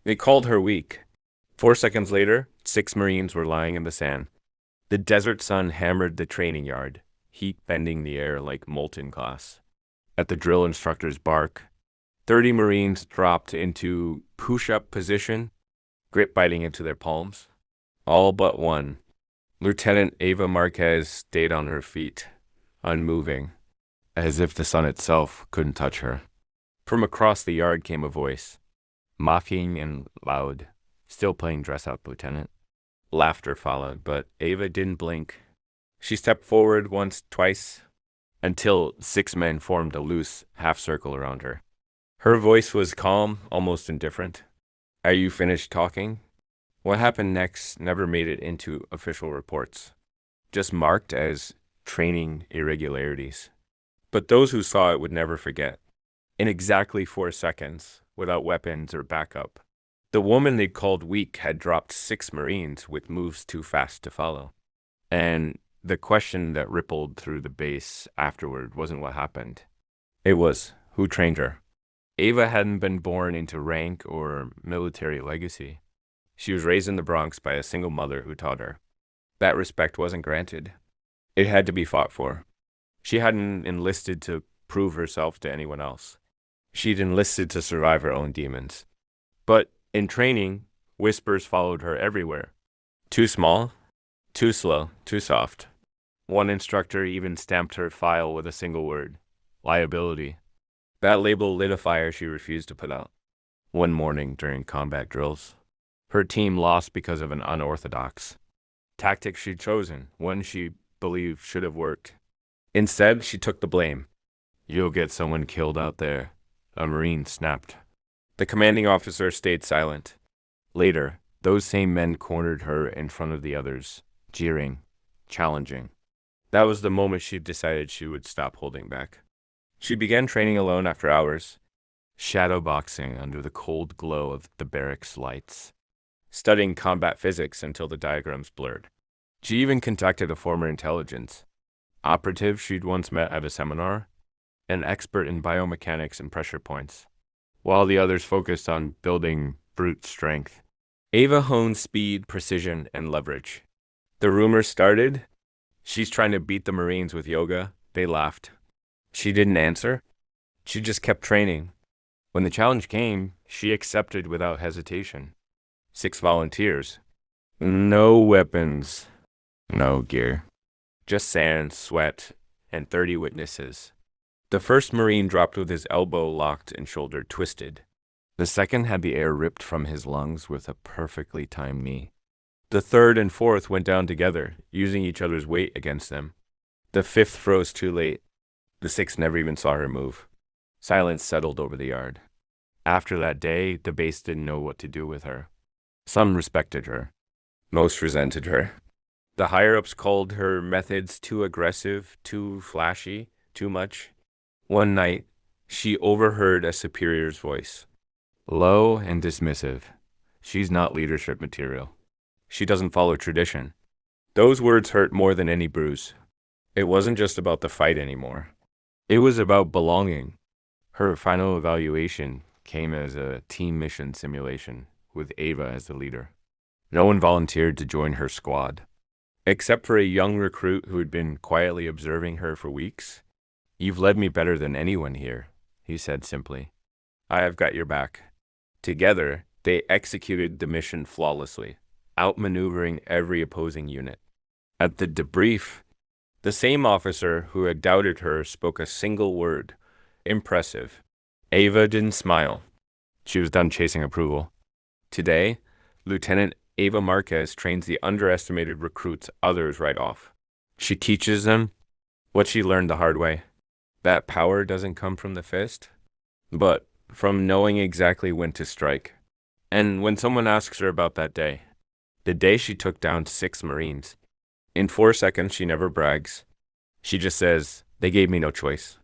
They called her weak. 4 seconds later, 6 Marines were lying in the sand. The desert sun hammered the training yard, heat bending the air like molten glass. At the drill instructor's bark, 30 Marines dropped into push-up position, grip biting into their palms. All but one. Lieutenant Ava Marquez stayed on her feet, unmoving, as if the sun itself couldn't touch her. From across the yard came a voice, mocking and loud. Still playing dress-up, Lieutenant. Laughter followed, but Ava didn't blink. She stepped forward once, twice, until 6 men formed a loose half-circle around her. Her voice was calm, almost indifferent. Are you finished talking? What happened next never made it into official reports, just marked as training irregularities. But those who saw it would never forget. In exactly 4 seconds, without weapons or backup, the woman they called weak had dropped 6 Marines with moves too fast to follow. And the question that rippled through the base afterward wasn't what happened. It was, who trained her? Ava hadn't been born into rank or military legacy. She was raised in the Bronx by a single mother who taught her. That respect wasn't granted. It had to be fought for. She hadn't enlisted to prove herself to anyone else. She'd enlisted to survive her own demons. But in training, whispers followed her everywhere. Too small, too slow, too soft. One instructor even stamped her file with a single word, liability. That label lit a fire she refused to put out. One morning during combat drills, her team lost because of an unorthodox tactic she'd chosen, one she believed should have worked. Instead, she took the blame. You'll get someone killed out there, a Marine snapped. The commanding officer stayed silent. Later, those same men cornered her in front of the others, jeering, challenging. That was the moment she decided she would stop holding back. She began training alone after hours, shadowboxing under the cold glow of the barracks lights, studying combat physics until the diagrams blurred. She even contacted a former intelligence operative she'd once met at a seminar, an expert in biomechanics and pressure points, while the others focused on building brute strength. Ava honed speed, precision, and leverage. The rumors started. She's trying to beat the Marines with yoga. They laughed. She didn't answer. She just kept training. When the challenge came, she accepted without hesitation. 6 volunteers. No weapons. No gear. Just sand, sweat, and 30 witnesses. The first Marine dropped with his elbow locked and shoulder twisted. The second had the air ripped from his lungs with a perfectly timed knee. The third and fourth went down together, using each other's weight against them. The fifth froze too late. The sixth never even saw her move. Silence settled over the yard. After that day, the base didn't know what to do with her. Some respected her. Most resented her. The higher-ups called her methods too aggressive, too flashy, too much. One night, she overheard a superior's voice. Low and dismissive. She's not leadership material. She doesn't follow tradition. Those words hurt more than any bruise. It wasn't just about the fight anymore. It was about belonging. Her final evaluation came as a team mission simulation, with Ava as the leader. No one volunteered to join her squad. Except for a young recruit who had been quietly observing her for weeks. You've led me better than anyone here, he said simply. I have got your back. Together, they executed the mission flawlessly, outmaneuvering every opposing unit. At the debrief, the same officer who had doubted her spoke a single word. Impressive. Ava didn't smile. She was done chasing approval. Today, Lieutenant Ava Marquez trains the underestimated recruits others write off. She teaches them what she learned the hard way. That power doesn't come from the fist, but from knowing exactly when to strike. And when someone asks her about that day, the day she took down 6 Marines, in 4 seconds she never brags. She just says, they gave me no choice.